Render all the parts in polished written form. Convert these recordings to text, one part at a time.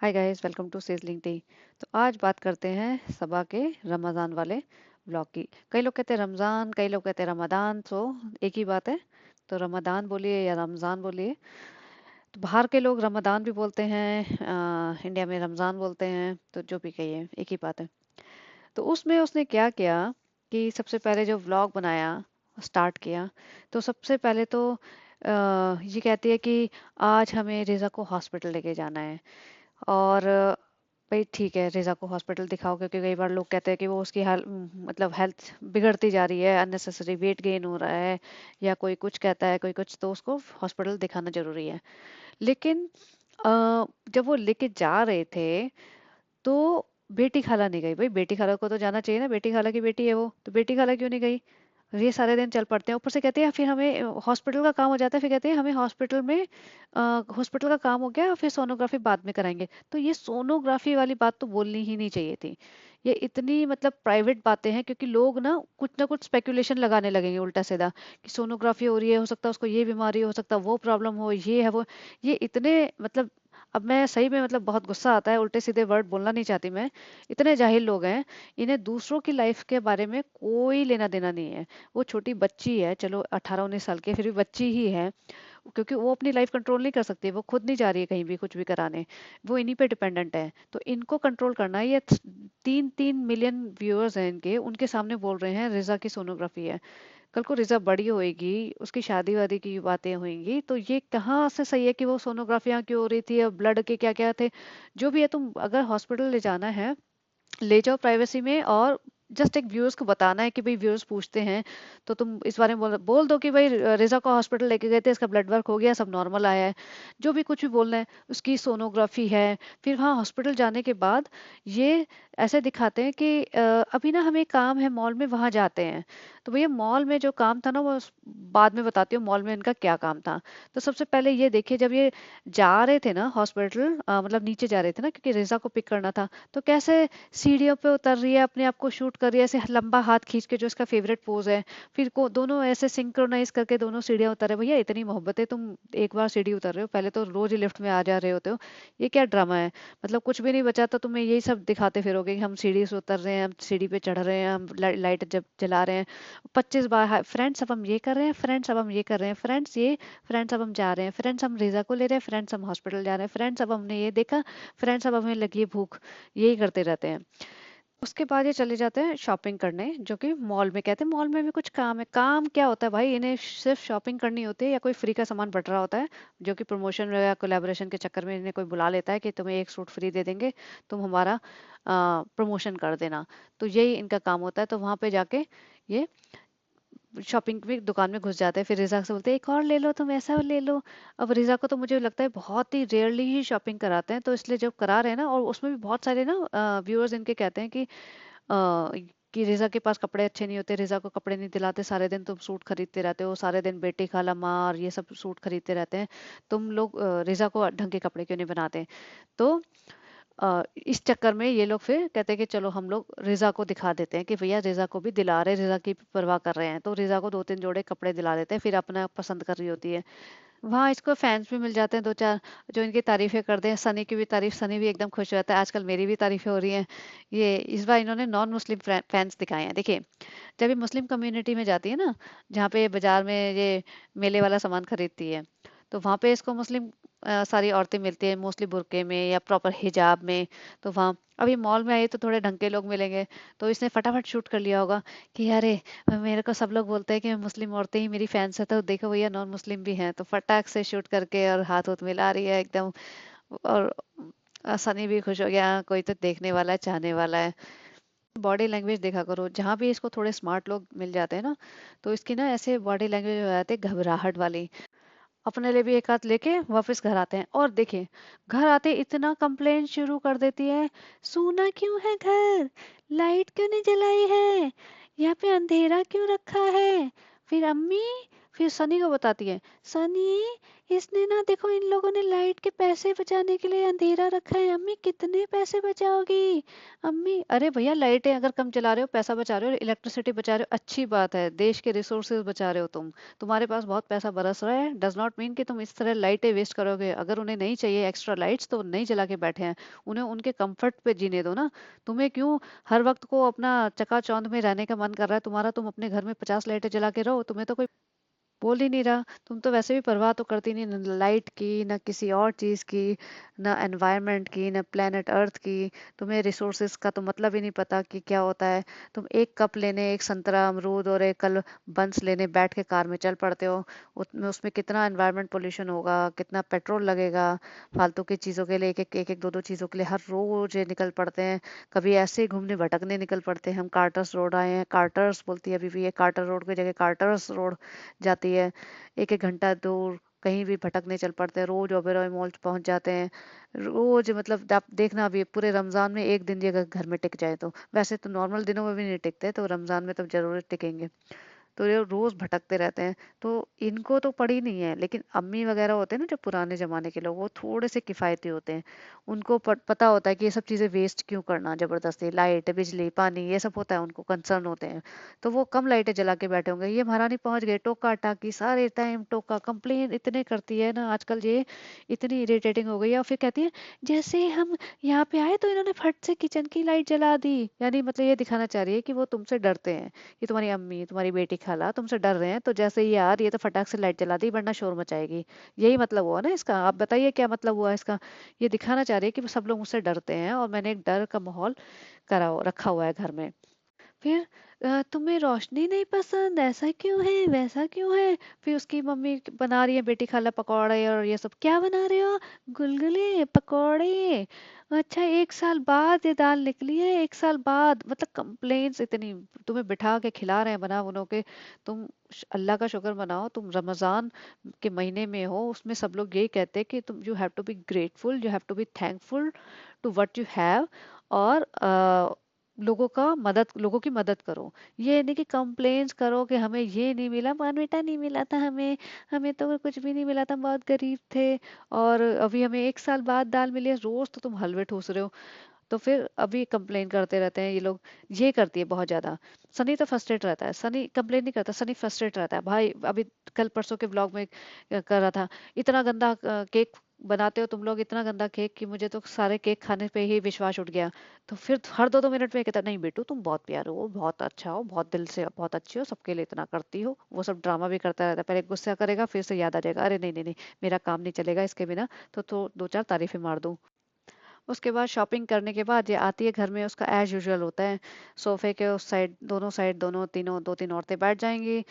Hi guys, welcome to sizzling tea. तो आज बात करते हैं सबा के रमज़ान वाले व्लॉग की। कई लोग कहते हैं रमज़ान, कई लोग कहते हैं रमदान, सो एक ही बात है। तो रमदान बोलिए या रमज़ान बोलिए। तो बाहर के लोग रमदान भी बोलते हैं, इंडिया में रमज़ान बोलते हैं, तो जो भी कहिए एक ही बात है। तो उसमें उसने क्या किया कि सबसे पहले जो व्लॉग बनाया, स्टार्ट किया, तो सबसे पहले तो ये कहती है कि आज हमें रिज़ा को हॉस्पिटल लेके जाना है। और भाई ठीक है, रिज़ा को हॉस्पिटल दिखाओ, क्योंकि कई बार लोग कहते हैं कि वो उसकी मतलब हेल्थ बिगड़ती जा रही है, अननेसेसरी वेट गेन हो रहा है, या कोई कुछ कहता है कोई कुछ, तो उसको हॉस्पिटल दिखाना जरूरी है। लेकिन जब वो लेके जा रहे थे तो बेटी खाला नहीं गई। भाई बेटी खाला को तो जाना चाहिए ना, बेटी खाला की बेटी है वो, तो बेटी खाला क्यों नहीं गई? ये सारे दिन चल पड़ते हैं, ऊपर से कहते हैं फिर हमें हॉस्पिटल का काम हो जाता है, फिर कहते हैं हमें हॉस्पिटल में हॉस्पिटल का काम हो गया, फिर सोनोग्राफी बाद में कराएंगे। तो ये सोनोग्राफी वाली बात तो बोलनी ही नहीं चाहिए थी। ये इतनी मतलब प्राइवेट बातें हैं, क्योंकि लोग ना कुछ स्पेकुलेशन लगाने लगेंगे उल्टा सीधा कि सोनोग्राफी हो रही है, हो सकता है उसको ये बीमारी हो सकता है वो प्रॉब्लम हो, ये है वो। ये इतने मतलब, अब मैं सही में मतलब बहुत गुस्सा आता है, उल्टे सीधे वर्ड बोलना नहीं चाहती मैं। इतने जाहिल लोग हैं, इन्हें दूसरों की लाइफ के बारे में कोई लेना देना नहीं है। वो छोटी बच्ची है, चलो 18-19 साल की है, फिर भी बच्ची ही है, क्योंकि वो अपनी लाइफ कंट्रोल नहीं कर सकती, वो खुद नहीं जा रही है कहीं भी कुछ भी कराने। वो इन्हीं पे डिपेंडेंट है, तो इनको कंट्रोल करना है। ये 3-3 मिलियन व्यूअर्स हैं इनके, उनके सामने बोल रहे हैं रिजा की सोनोग्राफी है। कल को रिजा बड़ी होएगी, उसकी शादी वादी की बातें होंगी, तो ये कहाँ से सही है कि वो सोनोग्राफियां क्यों हो रही थी, और ब्लड के क्या क्या थे। जो भी है, तुम अगर हॉस्पिटल ले जाना है ले जाओ प्राइवेसी में, और जस्ट एक व्यूअर्स को बताना है कि भाई व्यूअर्स पूछते हैं, तो तुम इस बारे में बोल दो कि भाई रिजा को हॉस्पिटल लेके गए थे, इसका ब्लड वर्क हो गया, सब नॉर्मल आया है। जो भी कुछ भी बोलना है, उसकी सोनोग्राफी है। फिर वहाँ हॉस्पिटल जाने के बाद ये ऐसे दिखाते हैं कि अभी ना हमें काम है मॉल में, वहां जाते हैं। तो भैया मॉल में जो काम था ना, वो बाद में बताती हूँ मॉल में इनका क्या काम था। तो सबसे पहले ये देखिए, जब ये जा रहे थे ना हॉस्पिटल, मतलब नीचे जा रहे थे ना, क्योंकि रिजा को पिक करना था, तो कैसे सीढ़ियों पे उतर रही है, अपने आप को शूट कर रही है, ऐसे लंबा हाथ खींच के, जो इसका फेवरेट पोज है। फिर को दोनों ऐसे सिंक्रोनाइज करके दोनों सीढ़ियां उतर रहे। भैया इतनी मोहब्बत है, तुम एक बार सीढ़ी उतर रहे हो, पहले तो रोज ही लिफ्ट में आ जा रहे होते हो। ये क्या ड्रामा है? मतलब कुछ भी नहीं बचा तो तुम्हें यही सब दिखाते फिरोगे कि हम सीढ़ी से उतर रहे हैं, हम सीढ़ी पे चढ़ रहे हैं, हम लाइट जब जला रहे हैं 25 बार, फ्रेंड्स अब हम ये कर रहे हैं, फ्रेंड्स अब हम ये कर रहे हैं, फ्रेंड्स ये, फ्रेंड्स अब हम जा रहे हैं, फ्रेंड्स हम रिजा को ले रहे हैं, फ्रेंड्स हम हॉस्पिटल जा रहे हैं, फ्रेंड्स अब हमने ये देखा, फ्रेंड्स अब हमें लगी है भूख। यही करते रहते हैं। उसके बाद ये चले जाते हैं शॉपिंग करने, जो कि मॉल में, कहते हैं मॉल में भी कुछ काम है। काम क्या होता है भाई? इन्हें सिर्फ शॉपिंग करनी होती है, या कोई फ्री का सामान बट रहा होता है, जो कि प्रमोशन या कोलैबोरेशन के चक्कर में इन्हें कोई बुला लेता है कि तुम्हें एक सूट फ्री दे देंगे, तुम हमारा प्रमोशन कर देना। तो यही इनका काम होता है। तो वहां पे जाके ये शॉपिंग की दुकान में घुस जाते हैं, फिर रिजा से बोलते हैं एक और ले लो, तुम ऐसा ले लो। अब रिजा को तो मुझे लगता है बहुत ही रेयरली ही शॉपिंग कराते हैं, तो इसलिए जब करा रहे हैं ना, और उसमें भी बहुत सारे ना व्यूअर्स इनके कहते हैं कि रिजा के पास कपड़े अच्छे नहीं होते, रिजा को कपड़े नहीं दिलाते, सारे दिन तुम सूट खरीदते रहते हो, सारे दिन बेटी खाला माँ और ये सब सूट खरीदते रहते हैं, तुम लोग रिजा को ढंग के कपड़े क्यों नहीं बनाते? तो इस चक्कर में ये लोग फिर कहते हैं कि चलो हम लोग रिजा को दिखा देते हैं कि भैया रिजा को भी दिला रहे, रिजा की परवाह कर रहे हैं, तो रिजा को 2-3 जोड़े कपड़े दिला देते हैं, फिर अपना पसंद कर रही होती है। वहाँ इसको फैंस भी मिल जाते हैं 2-4, जो इनकी तारीफें करते हैं। सनी की भी तारीफ, सनी भी एकदम खुश हो जाता है, आजकल मेरी भी तारीफें हो रही हैं। ये इस बार इन्होंने नॉन मुस्लिम फैंस दिखाए हैं, देखिए। जब ये मुस्लिम कम्युनिटी में जाती है ना, जहाँ पे बाजार में ये मेले वाला सामान खरीदती है, तो वहाँ पे इसको मुस्लिम सारी औरतें मिलती है, मोस्टली बुरके में या प्रॉपर हिजाब में। तो वहाँ अभी मॉल में आई तो थोड़े ढंग के लोग मिलेंगे, तो इसने फटाफट शूट कर लिया होगा कि अरे मेरे को सब लोग बोलते हैं कि मुस्लिम औरतें ही मेरी फैंस है, तो देखो भैया नॉन मुस्लिम भी हैं, तो फटाक से शूट करके और हाथ उथ मिला रही है एकदम। और सनी भी खुश हो गया, कोई तो देखने वाला है, चाहने वाला है। बॉडी लैंग्वेज देखा करो, जहाँ भी इसको थोड़े स्मार्ट लोग मिल जाते हैं ना, तो इसकी ना ऐसे बॉडी लैंग्वेज हो जाती है घबराहट वाली। अपने लिए भी एक हाथ लेके वापस घर आते हैं, और देखिए घर आते इतना कंप्लेंट शुरू कर देती है, सूना क्यों है घर, लाइट क्यों नहीं जलाई है, यहाँ पे अंधेरा क्यों रखा है, फिर अम्मी फिर सनी को बताती है, सनी इसने ना देखो इन लोगों ने लाइट के पैसे बचाने के लिए अंधेरा रखा है, अम्मी कितने पैसे बचाओगी? अम्मी, अरे भैया लाइटें अगर कम चला रहे हो पैसा बचा रहे हो, इलेक्ट्रिसिटी बचा रहे हो, अच्छी बात है, देश के रिसोर्सेज बचा रहे हो तुम, तुम्हारे पास बहुत पैसा बरस रहा है, डज नॉट मीन कि तुम इस तरह लाइटें वेस्ट करोगे। अगर उन्हें नहीं चाहिए एक्स्ट्रा लाइट्स तो नहीं जला के बैठे हैं, उन्हें उनके कंफर्ट पे जीने दो ना। तुम्हें क्यों हर वक्त को अपना चकाचौंध में रहने का मन कर रहा है तुम्हारा? तुम अपने घर में 50 लाइटें जला के रहो, तुम्हें तो कोई बोल ही नहीं रहा। तुम तो वैसे भी परवाह तो करती नहीं, न लाइट की, न किसी और चीज की, न एनवायरनमेंट की, न प्लेनेट अर्थ की। तुम्हें रिसोर्सेज का तो मतलब ही नहीं पता कि क्या होता है। तुम एक कप लेने, एक संतरा अमरूद और एक कल बंस लेने बैठ के कार में चल पड़ते हो। उसमें कितना एनवायरनमेंट पोल्यूशन होगा, कितना पेट्रोल लगेगा फालतू की चीजों के लिए, एक एक दो दो चीजों के लिए हर रोज ये निकल पड़ते हैं। कभी ऐसे ही घूमने भटकने निकल पड़ते हैं। हम कार्टर्स रोड आए हैं, कार्टर्स बोलती है अभी भी, ये कार्टर रोड की जगह कार्टर्स रोड जाती है। एक एक घंटा दूर कहीं भी भटकने चल पड़ते हैं, रोज ओबेरॉय मॉल पहुंच जाते हैं रोज। मतलब आप देखना अभी पूरे रमजान में एक दिन ये अगर घर में टिक जाए तो, वैसे तो नॉर्मल दिनों में भी नहीं टिकते, तो रमजान में तो जरूर टिकेंगे। तो ये रोज भटकते रहते हैं। तो इनको तो पड़ी नहीं है, लेकिन अम्मी वगैरह होते हैं ना जो पुराने जमाने के लोग, वो थोड़े से किफायती होते हैं। उनको पता होता है कि ये सब चीजें वेस्ट क्यों करना जबरदस्ती, लाइट बिजली पानी ये सब होता है, उनको कंसर्न होते हैं। तो वो कम लाइटें जला के बैठे होंगे। ये महारानी पहुंच गए, टोका टाकी सारे टाइम टोका, कंप्लेन इतने करती है ना आजकल ये, इतनी इरिटेटिंग हो गई है। और फिर कहती है जैसे ही हम यहाँ पे आए तो इन्होंने फट से किचन की लाइट जला दी। यानी मतलब ये दिखाना चाह रही है कि वो तुमसे डरते हैं, कि तुम्हारी अम्मी तुम्हारी बेटी खाला तुमसे डर रहे हैं, तो जैसे ही यार ये तो फटाक से लाइट जला दी वरना शोर मचाएगी। यही मतलब हुआ ना इसका? आप बताइए क्या मतलब हुआ इसका? ये दिखाना चाह रही है कि सब लोग मुझसे डरते हैं और मैंने एक डर का माहौल रखा हुआ है घर में। फिर तुम्हें रोशनी नहीं पसंद, ऐसा क्यों है वैसा क्यों है? फिर उसकी मम्मी बना रही है बेटी खाला पकौड़े और ये सब। क्या बना रहे हो? गुलगुले पकौड़े? अच्छा, 1 साल बाद ये दाल निकली है, 1 साल बाद? मतलब कंप्लेन्स इतनी, तुम्हें बिठा के खिला रहे हैं बना बनो के। तुम अल्लाह का शुक्र मनाओ तुम रमजान के महीने में हो, उसमें सब लोग यही कहते हैं कि तुम you have to be grateful, you have to be thankful to what you have. और लोगों की मदद करो। ये नहीं कि कंप्लेंट्स करो कि हमें ये नहीं मिला, बॉर्नविटा नहीं मिला था हमें, हमें तो कुछ भी नहीं मिला था, हम बहुत गरीब थे और अभी हमें 1 साल बाद दाल मिली है। रोज तो तुम हलवे ठूस रहे हो। तो फिर अभी कंप्लेन करते रहते हैं ये लोग। ये करती है बहुत ज्यादा। सनी तो फ्रस्ट्रेट रहता है, सनी कंप्लेन नहीं करता, सनी फ्रस्ट्रेट रहता है भाई। अभी कल परसों के ब्लॉग में कर रहा था, इतना गंदा केक बनाते हो तुम लोग, इतना गंदा केक कि मुझे तो सारे केक खाने पे ही विश्वास उठ गया। तो फिर हर दो दो मिनट में कहता, नहीं बेटू तुम बहुत प्यारे हो, बहुत अच्छा हो, बहुत दिल से बहुत अच्छी हो, सबके लिए इतना करती हो। वो सब ड्रामा भी करता रहता है, पहले गुस्सा करेगा फिर से याद आ जाएगा, अरे नहीं नहीं नहीं, मेरा काम नहीं चलेगा इसके बिना। तो दो चार तारीफें मार दूं। उसके बाद शॉपिंग करने के बाद ये आती है घर में, उसका एज यूजुअल होता है। सोफे के उस साइड दोनों तीनों दो तीन औरतें बैठ जाएंगी।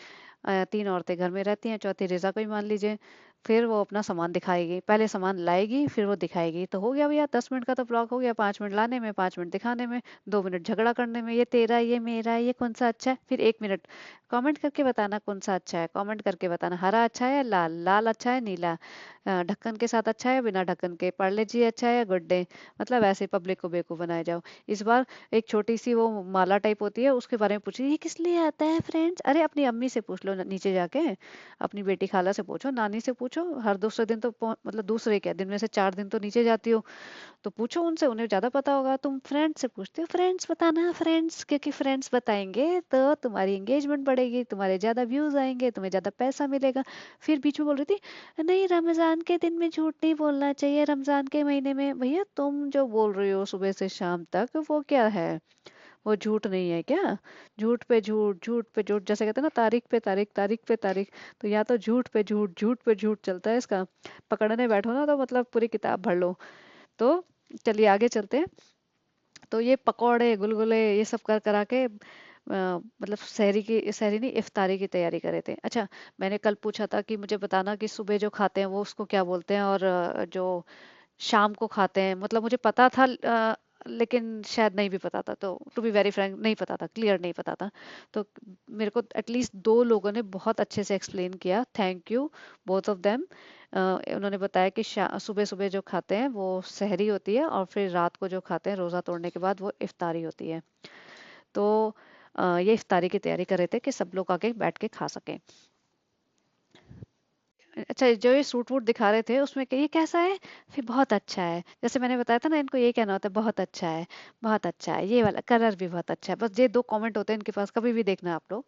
3 औरतें घर में रहती हैं, चौथी रिजा को ही मान लीजिए। फिर वो अपना सामान दिखाएगी, पहले सामान लाएगी फिर वो दिखाएगी। तो हो गया भैया, 10 मिनट का तो ब्लॉग हो गया, 5 मिनट लाने में, 5 मिनट दिखाने में, 2 मिनट झगड़ा करने में, ये तेरा ये मेरा ये कौन सा अच्छा है, फिर 1 मिनट कमेंट करके बताना कौन सा अच्छा है, कमेंट करके बताना हरा अच्छा है या लाल, लाल अच्छा है नीला, ढक्कन के साथ अच्छा है बिना ढक्कन के, पार्ले जी अच्छा है या गुड डे। मतलब ऐसे पब्लिक को बेवकूफ बनाए जाओ। इस बार एक छोटी सी वो माला टाइप होती है उसके बारे में पूछी, ये किस लिए आता है फ्रेंड्स? अरे अपनी अम्मी से पूछ लो नीचे जाके, अपनी बेटी खाला से पूछो, नानी से पूछो। हर दूसरे दिन तो मतलब दूसरे क्या दिन में से 4 दिन तो नीचे जाती हो, तो पूछो उनसे, उन्हें ज्यादा पता होगा। तुम फ्रेंड्स से पूछते हो, फ्रेंड्स बताना फ्रेंड्स, क्योंकि फ्रेंड्स बताएंगे तो तुम्हारी एंगेजमेंट बढ़ेगी, तुम्हारे ज्यादा व्यूज आएंगे, तुम्हें ज्यादा पैसा मिलेगा। फिर बीच में बोल रही थी नहीं रमजान के दिन में झूठ नहीं बोलना चाहिए, रमजान के महीने में। भैया तुम जो बोल रही हो सुबह से शाम तक वो क्या है? वो झूठ नहीं है क्या? झूठ पे झूठ, झूठ पे झूठ, जैसे कहते हैं ना तारीख पे तारीख, तारीख पे तारीख। तो या तो झूठ पे झूठ, झूठ पे झूठ चलता है इसका। पकड़ने बैठो ना तो मतलब पूरी किताब भर लो। तो चलिए आगे चलते हैं। तो ये पकौड़े गुलगुले ये सब कर करा के मतलब सहरी नहीं इफ्तारी की तैयारी कर रहे थे। अच्छा, मैंने कल पूछा था कि मुझे बताना कि सुबह जो खाते हैं वो उसको क्या बोलते हैं, और जो शाम को खाते हैं, मतलब मुझे पता था लेकिन शायद नहीं भी पता था। तो टू बी वेरी फ्रैंक नहीं पता था, क्लियर नहीं पता था। तो मेरे को एटलीस्ट 2 लोगों ने बहुत अच्छे से एक्सप्लेन किया, thank you both of them. उन्होंने बताया कि सुबह सुबह जो खाते हैं वो सहरी होती है, और फिर रात को जो खाते हैं रोज़ा तोड़ने के बाद वो इफ्तारी होती है। तो ये इफ्तारी की तैयारी कर रहे थे कि सब लोग आके बैठ के खा सकें। अच्छा, जो ये सूट वूट दिखा रहे थे उसमें कि ये कैसा है, फिर बहुत अच्छा है, जैसे मैंने बताया था ना, इनको ये कहना होता है बहुत अच्छा है, बहुत अच्छा है, ये वाला कलर भी बहुत अच्छा है, बस ये दो कमेंट होते हैं इनके पास, कभी भी देखना आप लोग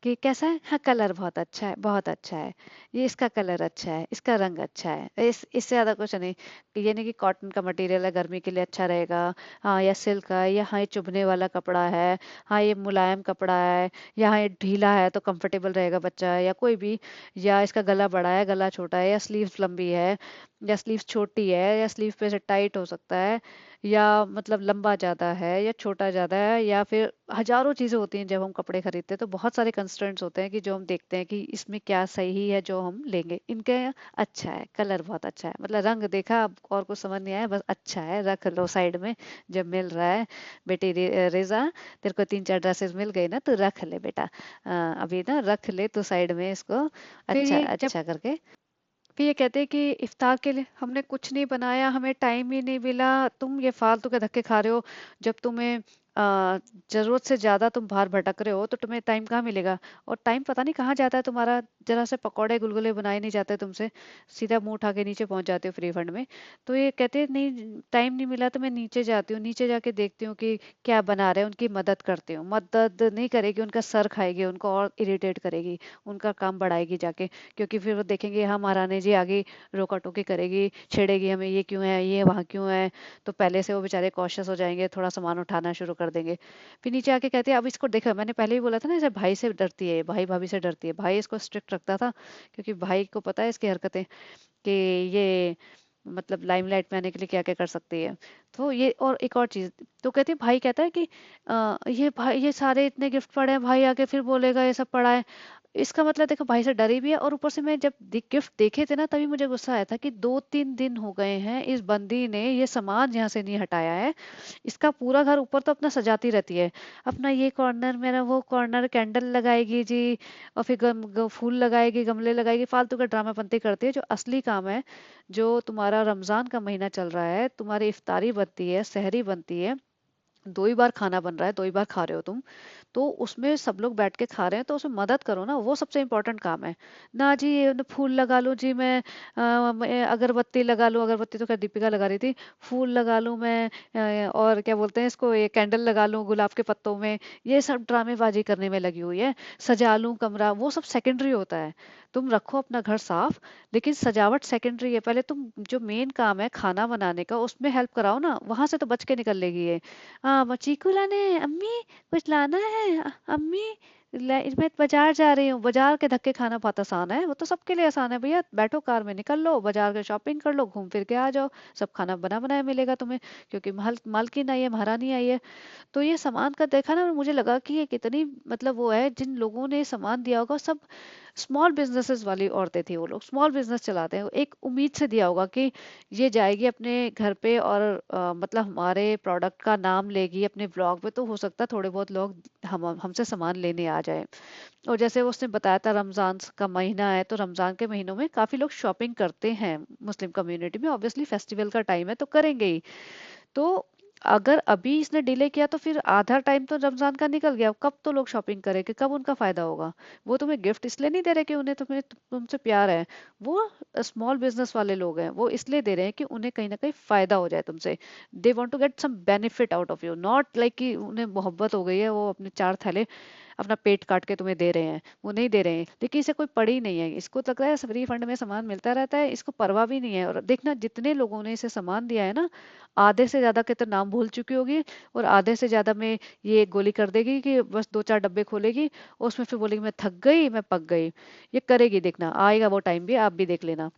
कि कैसा है, हाँ कलर बहुत अच्छा है, बहुत अच्छा है, ये इसका कलर अच्छा है, इसका रंग अच्छा है, इससे ज्यादा कुछ नहीं। कि ये नहीं कि कॉटन का मटेरियल है गर्मी के लिए अच्छा रहेगा, हाँ या सिल्क का, या हाँ ये चुभने वाला कपड़ा है, हाँ ये मुलायम कपड़ा है, या हाँ ये ढीला है तो कंफर्टेबल रहेगा बच्चा, या कोई भी, या इसका गला बड़ा है, गला छोटा है, या स्लीव्स लंबी है, या स्लीव्स छोटी है, या स्लीव पे से टाइट हो सकता है, या मतलब लंबा ज्यादा है या छोटा ज्यादा है, या फिर हजारों चीजें होती हैं जब हम कपड़े खरीदते हैं, तो बहुत सारे कंस्ट्रेंट्स होते हैं कि जो हम देखते हैं कि इसमें क्या सही है जो हम लेंगे। इनके अच्छा है, कलर बहुत अच्छा है, मतलब रंग देखा अब और कुछ समझ नहीं आया, बस अच्छा है, रख लो साइड में। जब मिल रहा है, बेटी रेजा, तेरे को 3 4 ड्रेसेस मिल गई ना, तो रख ले बेटा, अभी ना रख ले तो साइड में इसको, फिर अच्छा ये जब अच्छा करके। फिर ये कहते हैं कि इफ्तार के लिए हमने कुछ नहीं बनाया, हमें टाइम ही नहीं मिला, तुम ये फालतू के धक्के खा रहे हो। जब तुम्हें जरूरत से ज्यादा तुम बाहर भटक रहे हो तो तुम्हें टाइम कहाँ मिलेगा। और टाइम पता नहीं कहाँ जाता है तुम्हारा, जरा से पकौड़े गुलगुले बनाए नहीं जाते तुमसे, सीधा मुंह उठा के नीचे पहुंच जाते हो फ्री फंड में। तो ये कहते हैं नहीं टाइम नहीं मिला तो मैं नीचे जाती हूँ, नीचे जाके देखती हूँ कि क्या बना रहे हैं, उनकी मदद करती हूँ। मदद नहीं करेगी, उनका सर खाएगी, उनको और इरिटेट करेगी, उनका काम बढ़ाएगी जाके। क्योंकि फिर वो देखेंगे हम महारानी जी आगे रोका टोकी करेगी, छेड़ेगी हमें, ये क्यों है, ये वहाँ क्यों है। तो पहले से वो बेचारे कॉशियस हो जाएंगे, थोड़ा सामान उठाना शुरू कर देंगे। फिर नीचे आके कहती है अब इसको देखो, मैंने पहले ही बोला था ना इसे भाई से डरती है, भाई भाभी से डरती है। भाई इसको स्ट्रिक्ट रखता था क्योंकि भाई को पता है इसकी हरकतें, कि ये मतलब लाइमलाइट में आने के लिए क्या क्या कर सकती है। तो ये, और एक और चीज, तो कहती है भाई कहता है कि ये भाई, ये सारे इतने गिफ्ट पड़े हैं, भाई आके फिर बोलेगा ये सब पड़ा है। इसका मतलब देखो भाई से डरी भी है, और ऊपर से मैं जब गिफ्ट देखे थे ना तभी मुझे गुस्सा आया था कि 2 3 दिन हो गए हैं इस बंदी ने ये सामान यहाँ से नहीं हटाया है। इसका पूरा घर ऊपर तो अपना सजाती रहती है, अपना ये कॉर्नर मेरा वो कॉर्नर, कैंडल लगाएगी जी, और फिर फूल लगाएगी, गमले लगाएगी, फालतू का ड्रामापंती करती है। जो असली काम है, जो तुम्हारा रमजान का महीना चल रहा है, तुम्हारी इफ्तारी बनती है, सहरी बनती है, 2 ही बार खाना बन रहा है, 2 ही बार खा रहे हो तुम, तो उसमें सब लोग बैठ के खा रहे हैं तो उसमें मदद करो ना, वो सबसे इम्पोर्टेंट काम है। ना जी ये फूल लगा लूं जी मैं अगरबत्ती लगा लूं, अगरबत्ती तो खैर दीपिका लगा रही थी, फूल लगा लूं मैं, और क्या बोलते हैं इसको, ये कैंडल लगा लूं गुलाब के पत्तों में, ये सब ड्रामेबाजी करने में लगी हुई है। सजा लूं कमरा, वो सब सेकेंडरी होता है। तुम रखो अपना घर साफ, लेकिन सजावट सेकेंडरी है, पहले तुम जो मेन काम है खाना बनाने का उसमें हेल्प कराओ ना, वहां से तो बच के निकल लेगी ये। हाँ, चीकू लाने अम्मी, कुछ लाना है अम्मी, मैं बाजार जा रही हूँ। बाजार के धक्के खाना बहुत आसान है, वो तो सबके लिए आसान है भैया, बैठो कार में निकल लो, बाजार के शॉपिंग कर लो, घूम फिर के आ जाओ, सब खाना बना बनाया मिलेगा तुम्हें, क्योंकि मालकिन आई है, महारानी आई है। तो ये सामान का देखा ना, मुझे लगा कि ये कितनी मतलब वो है, जिन लोगों ने सामान दिया होगा सब स्मॉल बिजनेसेस वाली औरतें थी, वो लोग स्मॉल बिजनेस चलाते हैं, एक उम्मीद से दिया होगा कि ये जाएगी अपने घर पे और मतलब हमारे प्रोडक्ट का नाम लेगी अपने ब्लॉग पे, तो हो सकता है थोड़े बहुत लोग हम हमसे सामान लेने आ जाए। और जैसे वो उसने बताया था रमजान का महीना है, तो रमजान के महीनों में काफी लोग शॉपिंग करते हैं मुस्लिम कम्युनिटी में, ऑब्वियसली फेस्टिवल का टाइम है तो करेंगे ही। तो अगर अभी इसने डिले किया तो फिर आधा टाइम तो रमजान का निकल गया, कब तो लोग शॉपिंग करेंगे, कब उनका फायदा होगा। वो तुम्हें गिफ्ट इसलिए नहीं दे रहे कि उन्हें तुमसे प्यार है, वो स्मॉल बिजनेस वाले लोग हैं, वो इसलिए दे रहे हैं कि उन्हें कहीं ना कहीं फायदा हो जाए तुमसे। They want to get some benefit out of you, not like कि उन्हें मोहब्बत हो गई है, वो अपने 4 थैले अपना पेट काट के तुम्हें दे रहे हैं, वो नहीं दे रहे हैं। लेकिन इसे कोई पड़ी नहीं है, इसको तो लग रहा है फ्री फंड में सामान मिलता रहता है, इसको परवाह भी नहीं है। और देखना जितने लोगों ने इसे सामान दिया है ना, आधे से ज्यादा के तो नाम भूल चुकी होगी, और आधे से ज्यादा में ये गोली कर देगी कि बस 2 4 डब्बे खोलेगी, और उसमें फिर बोलेगी मैं थक गई, मैं पक गई। ये करेगी, देखना आएगा वो टाइम भी, आप भी देख लेना।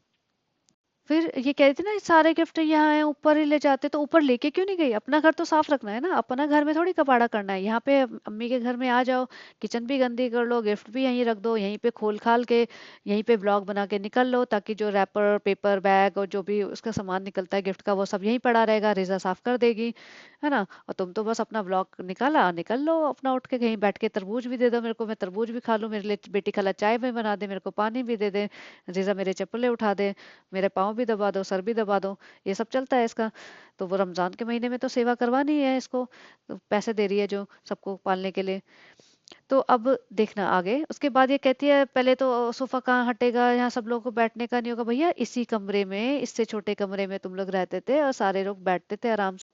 फिर ये कह रही थी ना सारे गिफ्ट यहाँ है ऊपर ही ले जाते, तो ऊपर लेके क्यों नहीं गई, अपना घर तो साफ रखना है ना, अपना घर में थोड़ी कबाड़ा करना है। यहाँ पे अम्मी के घर में आ जाओ, किचन भी गंदी कर लो, गिफ्ट भी यहीं रख दो, यहीं पे खोल खाल के यहीं पे ब्लॉग बना के निकल लो, ताकि जो रैपर पेपर बैग और जो भी उसका सामान निकलता है गिफ्ट का वो सब यहीं पड़ा रहेगा, रेजा साफ कर देगी, है ना। और तुम तो बस अपना ब्लॉग निकाला, निकल लो अपना, उठ के कहीं बैठ के तरबूज भी दे दो मेरे को, मैं तरबूज भी खा लूँ, मेरे लिए बेटी खाला चाय भी बना दे, मेरे को पानी भी दे दे, रेजा मेरे चप्पलें उठा दे, मेरे पाँव भी दबा दो, सर भी दबा दो, ये सब चलता है इसका। तो वो रमजान के महीने में तो सेवा करवानी है इसको, तो पैसे दे रही है जो सबको पालने के लिए। तो अब देखना आगे, उसके बाद ये कहती है पहले तो सोफा कहाँ हटेगा, यहाँ सब लोगों को बैठने का नहीं होगा। भैया इसी कमरे में, इससे छोटे कमरे में तुम लोग रहते थे और सारे लोग बैठते थे आराम से,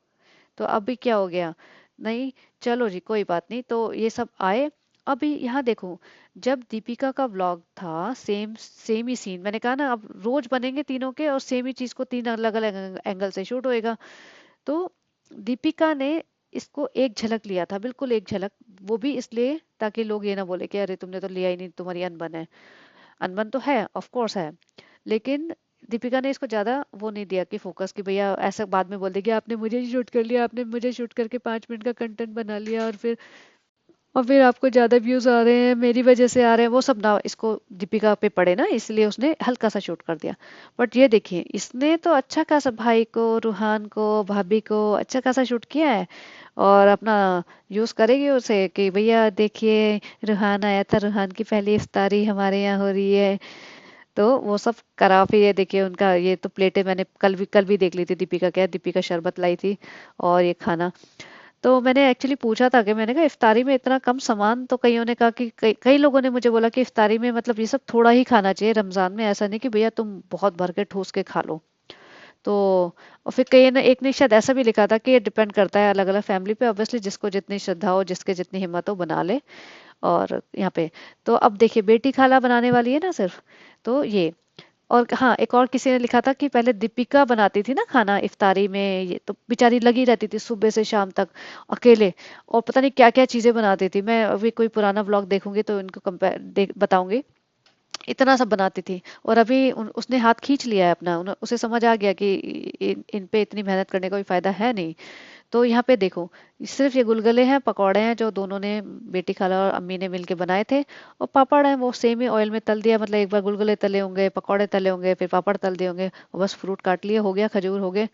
तो अभी क्या हो गया? नहीं, चलो जी कोई बात नहीं। तो ये सब आए। अभी यहाँ देखो, जब दीपिका का व्लॉग था, सेम सेम ही सीन, मैंने कहा ना अब रोज बनेंगे तीनों के और सेम ही चीज को तीन अलग अलग एंगल से शूट होएगा। तो दीपिका ने इसको एक झलक लिया था, बिल्कुल एक झलक। वो भी इसलिए ताकि लोग ये ना बोले कि अरे तुमने तो लिया ही नहीं, तुम्हारी अनबन है। अनबन तो है, ऑफ कोर्स है, लेकिन दीपिका ने इसको ज्यादा वो नहीं दिया कि फोकस, कि भैया ऐसा बाद में बोल देगी आपने मुझे ही शूट कर लिया, आपने मुझे शूट करके 5 मिनट का कंटेंट बना लिया, और फिर आपको ज्यादा व्यूज आ रहे हैं, मेरी वजह से आ रहे हैं, वो सब ना इसको दीपिका पे पड़े ना, इसलिए उसने हल्का सा शूट कर दिया। बट ये देखिए, इसने तो अच्छा खासा भाई को, रूहान को, भाभी को अच्छा खासा शूट किया है, और अपना यूज करेगी उसे कि भैया देखिए रूहान आया था, रूहान की पहली इफ्तारी हमारे यहाँ हो रही है। तो वो सब करा। फिर ये देखिए उनका, ये तो प्लेटें मैंने कल भी देख ली थी, दीपिका क्या, दीपिका शरबत लाई थी और ये खाना। तो मैंने एक्चुअली पूछा था कि मैंने कहा इफ्तारी में इतना कम सामान, तो कईयों ने कहा कि कई कई लोगों ने मुझे बोला कि इफ्तारी में मतलब ये सब थोड़ा ही खाना चाहिए रमजान में, ऐसा नहीं कि भैया तुम बहुत भर के ठूस के खा लो। तो और फिर कई ने, एक ने शायद ऐसा भी लिखा था कि ये डिपेंड करता है अलग अलग फैमिली पे, ऑब्वियसली जिसको जितनी श्रद्धा हो, जिसके जितनी हिम्मत हो बना ले। और यहाँ पे तो अब देखिए बेटी खाला बनाने वाली है ना सिर्फ, तो ये। और हाँ, एक और किसी ने लिखा था कि पहले दीपिका बनाती थी ना खाना इफ्तारी में, ये तो बेचारी लगी रहती थी सुबह से शाम तक अकेले, और पता नहीं क्या क्या चीजें बनाती थी। मैं अभी कोई पुराना व्लॉग देखूंगी तो इनको कंपेयर देख बताऊंगी, इतना सब बनाती थी। और अभी उसने हाथ खींच लिया है अपना, उसे समझ आ गया कि इन पे इतनी मेहनत करने का कोई फायदा है नहीं। तो यहाँ पे देखो, सिर्फ ये गुलगुले हैं, पकौड़े हैं जो दोनों ने, बेटी खाला और अम्मी ने मिलके बनाए थे, और पापड़ है वो सेम ही ऑयल में तल दिया, मतलब एक बार गुलगुले तले होंगे, पकौड़े तले होंगे, फिर पापड़ तल दिए होंगे, और बस फ्रूट काट लिए, हो गया, खजूर हो गए,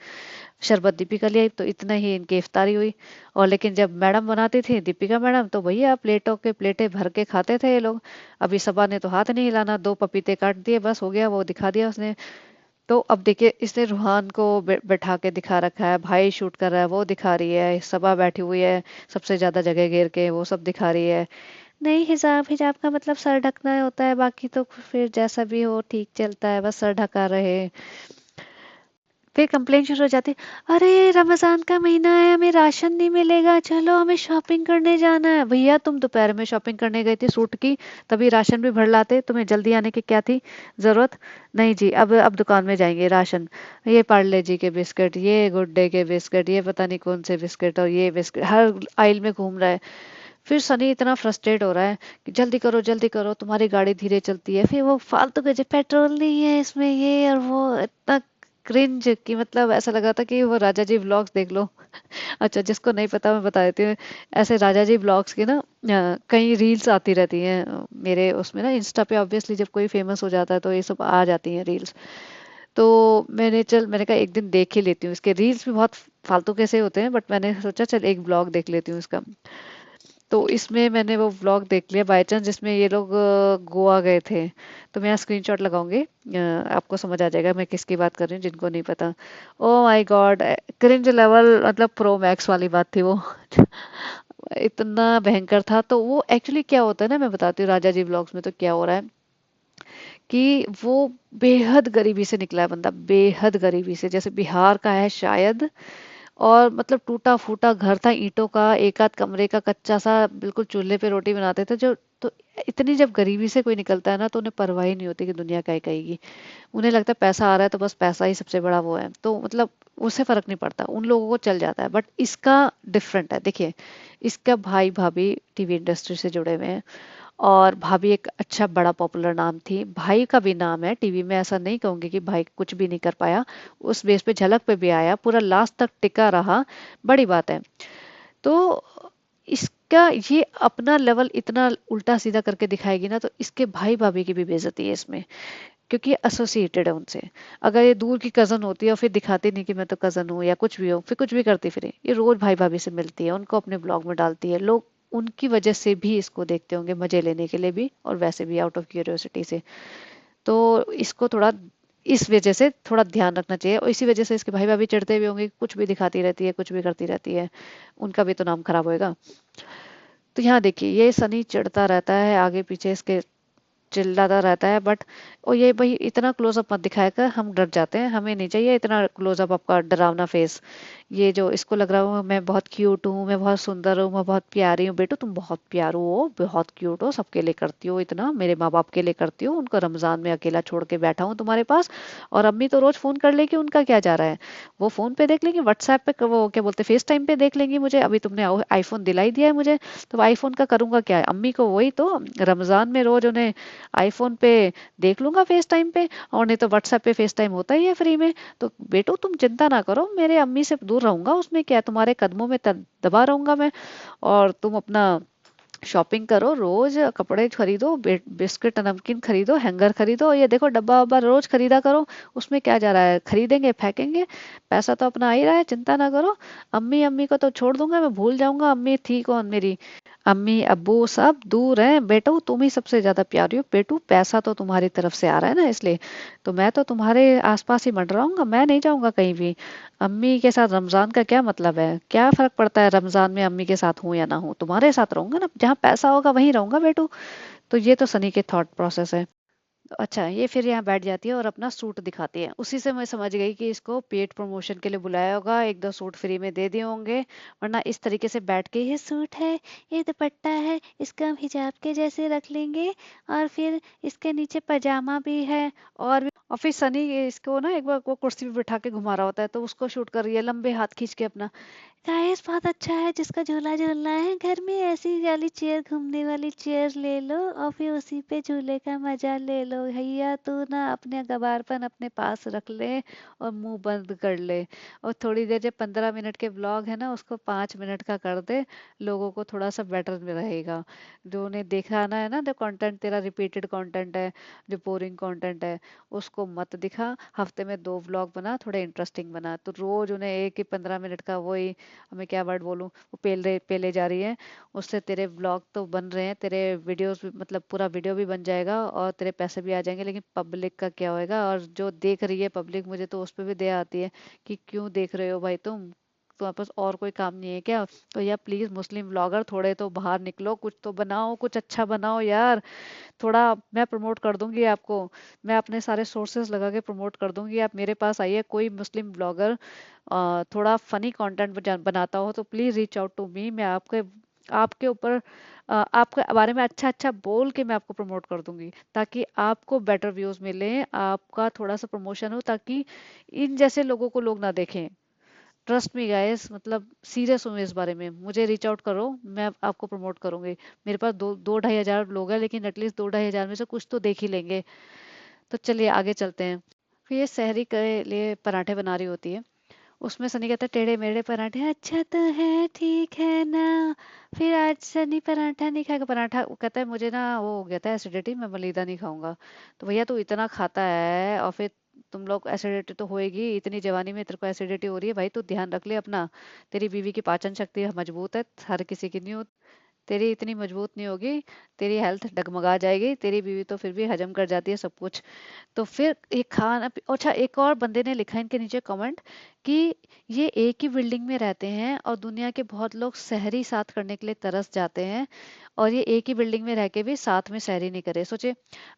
शरबत दीपिका ले आई, तो इतना ही इनकी इफ्तारी हुई। और लेकिन जब मैडम बनाती थी, दीपिका मैडम, तो भैया प्लेटों के प्लेटें भर के खाते थे ये लोग। अभी सबा ने तो हाथ नहीं हिलाना, दो पपीते काट दिए, बस हो गया, वो दिखा दिया उसने। तो अब देखिए इसने रूहान को बैठा के दिखा रखा है, भाई शूट कर रहा है वो दिखा रही है, सबा बैठी हुई है सबसे ज्यादा जगह घेर के, वो सब दिखा रही है। नहीं, हिजाब हिजाब का मतलब सर ढकना होता है, बाकी तो फिर जैसा भी हो ठीक चलता है, बस सर ढका रहे। फिर कंप्लेन शुरू हो जाती, अरे रमजान का महीना है, हमें राशन नहीं मिलेगा, चलो हमें शॉपिंग करने जाना है। भैया तुम दोपहर में शॉपिंग करने गई थी सूट की, तभी राशन भी भर लाते, तुम्हें जल्दी आने की क्या थी जरूरत? नहीं जी, अब दुकान में जाएंगे राशन, ये पार्ले जी के बिस्किट, ये गुड डे के बिस्किट, ये पता नहीं कौन से बिस्किट, और ये बिस्किट हर आइल में घूम रहा है। फिर सनी इतना फ्रस्ट्रेट हो रहा है कि जल्दी करो तुम्हारी गाड़ी धीरे चलती है, फिर वो फालतू के जो पेट्रोल नहीं है इसमें, ये और वो, इतना क्रिंज कि मतलब ऐसा लगा था कि वो राजा जी व्लॉग्स देख लो। अच्छा, जिसको नहीं पता मैं बता देती हूँ, ऐसे राजा जी व्लॉग्स की ना कई रील्स आती रहती हैं मेरे उसमें ना, इंस्टा पे ऑब्वियसली जब कोई फेमस हो जाता है तो ये सब आ जाती हैं रील्स। तो मैंने कहा एक दिन देख ही लेती हूँ, इसके रील्स भी बहुत फालतू कैसे होते हैं, बट मैंने सोचा चल एक ब्लॉग देख लेती हूँ इसका। तो इसमें मैंने वो व्लॉग देख लिया बाय चांस, जिसमें ये लोग गोवा गए थे। तो मैं यहाँ स्क्रीनशॉट लगाऊंगी, आपको समझ आ जाएगा मैं किसकी बात कर रही हूँ, जिनको नहीं पता। Oh my God, cringe level मतलब प्रो मैक्स वाली बात थी वो। इतना भयंकर था। तो वो एक्चुअली क्या होता है ना, मैं बताती हूँ राजा जी व्लॉग्स में तो क्या हो रहा है, कि वो बेहद गरीबी से निकला है बंदा, बेहद गरीबी से, जैसे बिहार का है शायद। और मतलब टूटा फूटा घर था, ईंटों का, एक आध कमरे का कच्चा सा, बिल्कुल चूल्हे पे रोटी बनाते थे जो। तो इतनी जब गरीबी से कोई निकलता है ना, तो उन्हें परवाह ही नहीं होती कि दुनिया क्या ही कहेगी। उन्हें लगता है पैसा आ रहा है तो बस पैसा ही सबसे बड़ा वो है, तो मतलब उससे फर्क नहीं पड़ता, उन लोगों को चल जाता है। बट इसका डिफरेंट है, देखिए इसका भाई भाभी टीवी इंडस्ट्री से जुड़े हुए हैं, और भाभी एक अच्छा बड़ा पॉपुलर नाम थी, भाई का भी नाम है टीवी में, ऐसा नहीं कहूंगी कि भाई कुछ भी नहीं कर पाया, उस बेस पे झलक पे भी आया, पूरा लास्ट तक टिका रहा, बड़ी बात है। तो इसका ये अपना लेवल इतना उल्टा सीधा करके दिखाएगी ना, तो इसके भाई भाभी की भी बेइज्जती है इसमें, क्योंकि ये एसोसिएटेड है उनसे। अगर ये दूर की कजन होती है और फिर दिखाती नहीं कि मैं तो कजन हूँ या कुछ भी हो, फिर कुछ भी करती फिर ये रोज भाई भाभी से मिलती है, उनको अपने ब्लॉग में डालती है, लोग उनकी वजह से भी इसको देखते होंगे, मजे लेने के लिए भी और वैसे भी आउट ऑफ क्यूरियोसिटी से। तो इसको थोड़ा इस वजह से थोड़ा ध्यान रखना चाहिए, और इसी वजह से इसके भाई भाभी चिढ़ते भी होंगे कि कुछ भी दिखाती रहती है, कुछ भी करती रहती है, उनका भी तो नाम खराब होएगा। तो यहाँ देखिए ये सनी चिढ़ता रहता है, आगे पीछे इसके चिल्लाता रहता है, बट और ये भाई इतना क्लोजअप मत दिखाया कर, हम डर जाते हैं, हमें नहीं चाहिए इतना क्लोजअप आपका डरावना फेस। ये जो इसको लग रहा हूँ मैं बहुत क्यूट हूँ, मैं बहुत सुंदर हूँ, मैं बहुत प्यारी हूँ, बेटो तुम बहुत प्यारो हो, बहुत क्यूट हो, सबके लिए करती हो इतना, मेरे माँ बाप के लिए करती हो, उनको रमजान में अकेला छोड़ के बैठा हूँ तुम्हारे पास। और अम्मी तो रोज फोन कर लेगी, उनका क्या जा रहा है, वो फोन पे देख लेंगी, व्हाट्सएप पे वो क्या बोलते फेस टाइम पे देख लेंगी मुझे, अभी तुमने आईफोन दिलाई दिया है मुझे, तो आईफोन का करूंगा क्या है, अम्मी को वही तो रमजान में रोज उन्हें आईफोन पे देख लूंगा फेस टाइम पे, और नहीं तो व्हाट्सएप पे फेस टाइम होता ही है फ्री में। तो बेटो तुम चिंता ना करो, मेरे अम्मी से दूर रहूंगा, उसमें क्या है, तुम्हारे कदमों में दबा रहूंगा मैं, और तुम अपना शॉपिंग करो, रोज कपड़े खरीदो, बिस्किट नमकीन खरीदो, हैंगर खरीदो, ये देखो डब्बा वब्बा रोज खरीदा करो, उसमें क्या जा रहा है, खरीदेंगे फेंकेंगे, पैसा तो अपना आ ही रहा है, चिंता ना करो। अम्मी अम्मी को तो छोड़ दूंगा, मैं भूल जाऊंगा अम्मी थी कौन मेरी, अम्मी अब्बू सब दूर हैं, बेटू तुम ही सबसे ज्यादा प्यारी हो, बेटू पैसा तो तुम्हारी तरफ से आ रहा है ना, इसलिए तो मैं तो तुम्हारे आसपास ही मंडराऊंगा, मैं नहीं जाऊंगा कहीं भी। अम्मी के साथ रमजान का क्या मतलब है, क्या फर्क पड़ता है रमजान में अम्मी के साथ हूं या ना हूं, तुम्हारे साथ रहूंगा ना, जहाँ पैसा होगा वहीं रहूंगा बेटू। तो ये तो सनी के थॉट प्रोसेस है। अच्छा ये फिर यहाँ बैठ जाती है और अपना सूट दिखाती है, उसी से मैं समझ गई कि इसको पेड प्रमोशन के लिए बुलाया होगा, एक दो सूट फ्री में दे दिए होंगे, वरना इस तरीके से बैठ के ये सूट है, ये दुपट्टा है, इसका हम हिजाब के जैसे रख लेंगे, और फिर इसके नीचे पजामा भी है, और फिर सनी इसको ना एक बार वो कुर्सी पे बिठा के घुमा रहा होता है, तो उसको शूट कर रही है लंबे हाथ खींच के अपना, गाइस बहुत अच्छा है, जिसका झूला झूलना है घर में ऐसी वाली चेयर, घूमने वाली चेयर ले लो और फिर उसी पे झूले का मजा ले लो, भैया तू ना अपने गवारपन अपने पास रख ले और मुंह बंद कर ले, और थोड़ी देर, जब 15 मिनट के ब्लॉग है ना उसको 5 मिनट का कर दे, लोगों को थोड़ा सा बेटर में रहेगा, जो उन्हें देखा ना है ना, जो कंटेंट तेरा रिपीटेड कंटेंट है, जो बोरिंग कंटेंट है, उसको मत दिखा, हफ्ते में 2 व्लॉग बना, थोड़े इंटरेस्टिंग बना, तो रोज उन्हें एक ही 15 मिनट का वही, मैं क्या वर्ड बोलूं, वो पेले पेले जा रही है, उससे तेरे व्लॉग तो बन रहे हैं, तेरे वीडियोस भी, मतलब पूरा वीडियो भी बन जाएगा और तेरे पैसे भी आ जाएंगे, लेकिन पब्लिक का क्या होएगा, और जो देख रही है पब्लिक, मुझे तो उस पर भी दया आती है कि क्यों देख रहे हो भाई तुम, तुम्हारे पास और कोई काम नहीं है क्या, तो यार प्लीज मुस्लिम व्लॉगर थोड़े तो बाहर निकलो, कुछ तो बनाओ, कुछ अच्छा बनाओ यार, थोड़ा मैं प्रमोट कर दूंगी आपको, मैं अपने सारे सोर्सेज लगा के प्रमोट कर दूंगी, आप मेरे पास आइए, कोई मुस्लिम ब्लॉगर थोड़ा फनी कंटेंट बनाता हो तो please reach out to me, मैं आपके आपके ऊपर आपके बारे में अच्छा अच्छा बोल के मैं आपको प्रमोट कर दूंगी, ताकि आपको बेटर व्यूज मिले, आपका थोड़ा सा प्रमोशन हो, ताकि इन जैसे लोगों को लोग ना देखें। ट्रस्ट मी गाइस, मतलब सीरियस हूँ इस बारे में, मुझे रीच आउट करो, मैं आपको प्रमोट करूंगी, मेरे पास दो दो ढाई हजार लोग हैं, लेकिन एटलीस्ट 2-2.5 हजार में से कुछ तो देख ही लेंगे। तो चलिए आगे चलते हैं। फिर ये सहरी के लिए पराठे बना रही होती है, उसमें सनी कहता है टेढ़े मेढ़े पराठे अच्छा तो है ठीक है ना, फिर आज सनी पराठा नहीं खाएगा, पराठा वो कहता है मुझे ना वो हो गया था एसिडिटी, मैं मलीदा नहीं खाऊंगा, तो भैया तू इतना खाता है और फिर तुम लोग एसिडिटी तो होएगी, इतनी जवानी में तेरे को एसिडिटी हो रही है भाई, तू ध्यान रख ले अपना, तेरी बीवी की पाचन शक्ति मजबूत है, हर किसी की नहीं, तेरी इतनी मजबूत नहीं होगी, तेरी हेल्थ डगमगा जाएगी, तेरी बीवी तो फिर भी हजम कर जाती है सब कुछ। तो फिर ये खाना अच्छा, एक और बंदे ने लिखा है इनके नीचे कमेंट कि ये एक ही बिल्डिंग में रहते हैं और दुनिया के बहुत लोग सहरी साथ करने के लिए तरस जाते हैं, और ये एक ही बिल्डिंग में रह के भी साथ में सहरी नहीं करे, सोचे।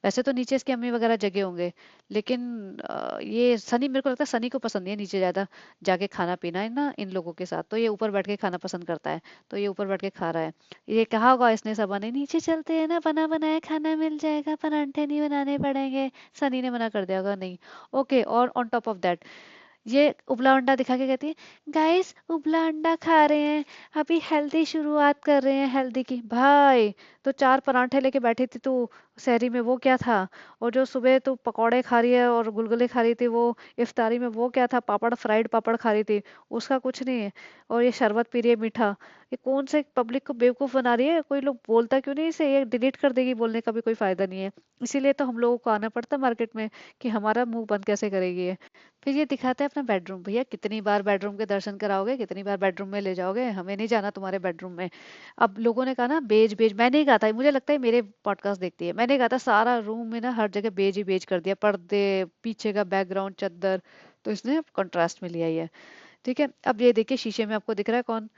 वैसे तो नीचे इसकी अम्मी वगैरह जगे होंगे, लेकिन ये सनी, मेरे को लगता है सनी को पसंद नहीं है नीचे ज्यादा जाके खाना पीना है ना इन लोगों के साथ, तो ये ऊपर बैठ के खाना पसंद करता है, तो ये ऊपर बैठ के खा रहा है। ये कहा होगा इसने सबा ने, नीचे चलते हैं ना, बना बनाया खाना मिल जाएगा, परांठे नहीं बनाने पड़ेंगे, सनी ने मना कर दिया होगा नहीं। ओके, और ऑन टॉप ऑफ दैट ये उबला अंडा दिखा के कहती है, गाइस उबला अंडा खा रहे हैं, अभी हेल्दी शुरुआत कर रहे हैं हेल्दी की, भाई तो 4 परांठे लेके बैठी थी तू सहरी में, वो क्या था, और जो सुबह तू पकौड़े खा रही है और गुलगुले खा रही थी वो इफ्तारी में, वो क्या था, पापड़, फ्राइड पापड़ खा रही थी, उसका कुछ नहीं है, और ये शरबत पी रही है मीठा, ये कौन से पब्लिक को बेवकूफ बना रही है, कोई लोग बोलता क्यों नहीं इसे, ये डिलीट कर देगी, बोलने का भी कोई फायदा नहीं है, इसीलिए तो हम लोगों को आना पड़ता मार्केट में कि हमारा मुंह बंद कैसे करेगी ये। फिर ये दिखाता है अपना बेडरूम, भैया कितनी बार बेडरूम के दर्शन कराओगे, कितनी बार बेडरूम में ले जाओगे, हमें नहीं जाना तुम्हारे बेडरूम में। अब लोगों ने कहा ना बेज बेज, मैंने ही कहा था, मुझे लगता है मेरे पॉडकास्ट देखती है, मैंने कहा था सारा रूम में ना हर जगह बेज ही बेज कर दिया, पर्दे, पीछे का बैकग्राउंड, चादर, तो इसने कंट्रास्ट में लिया ही है। ठीक है, अब ये देखिए शीशे में आपको दिख रहा है कौन,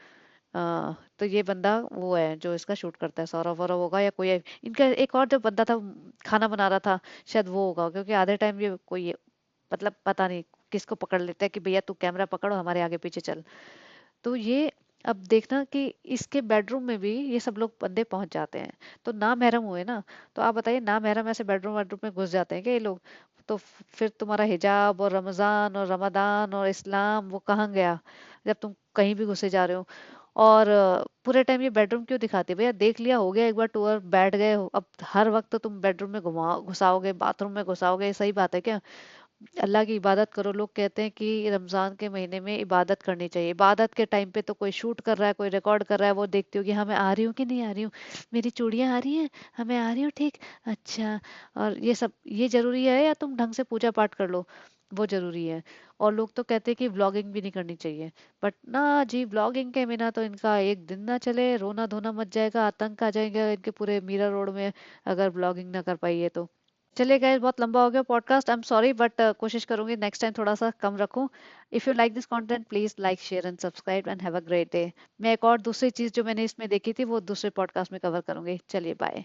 तो ये बंदा वो है जो इसका शूट करता है, सौरभ वौरव होगा या कोई इनका एक और जो बंदा था खाना बना रहा था, शायद वो होगा, क्योंकि आधे टाइम ये कोई मतलब पता नहीं किसको पकड़ लेता है कि भैया तू कैमरा पकड़ो हमारे आगे पीछे चल। तो ये अब देखना कि इसके बेडरूम में भी ये सब लोग बंदे पहुंच जाते हैं, तो ना महरम हुए ना। तो आप बताइए, ना महरम ऐसे बेडरूम बेडरूम में घुस जाते हैं क्या ये लोग? तो फिर तुम्हारा हिजाब और रमजान और रमदान और इस्लाम वो कहाँ गया, जब तुम कहीं भी घुसे जा रहे हो? और पूरे टाइम ये बेडरूम क्यों दिखाते हैं भैया? देख लिया, हो गया एक बार टूर, बैठ गए हो, अब हर वक्त तो तुम बेडरूम में घुमा घुसाओगे, बाथरूम में घुसाओगे, सही बात है क्या? अल्लाह की इबादत करो। लोग कहते हैं कि रमजान के महीने में इबादत करनी चाहिए। इबादत के टाइम पे तो कोई शूट कर रहा है, कोई रिकॉर्ड कर रहा है, वो देखती हो कि हाँ मैं आ रही हूँ कि नहीं आ रही हूँ, मेरी चूड़ियां आ रही हैं, हाँ मैं आ रही हूँ, ठीक, अच्छा। और ये सब ये जरूरी है या तुम ढंग से पूजा पाठ कर लो, वो जरूरी है? और लोग तो कहते हैं कि व्लॉगिंग भी नहीं करनी चाहिए, बट ना जी, व्लॉगिंग के बिना तो इनका एक दिन ना चले, रोना धोना मच जाएगा, आतंक आ जाएगा इनके पूरे मीरा रोड में, अगर व्लॉगिंग ना कर पाई है तो। चलिए गाइस, बहुत लंबा हो गया podcast, I am sorry, but कोशिश करूंगी नेक्स्ट टाइम थोड़ा सा कम रखूं। If you like this content please like share and subscribe and have a great day. मैं एक और दूसरी चीज जो मैंने इसमें देखी थी वो दूसरे पॉडकास्ट में कवर करूंगी। चलिए बाय।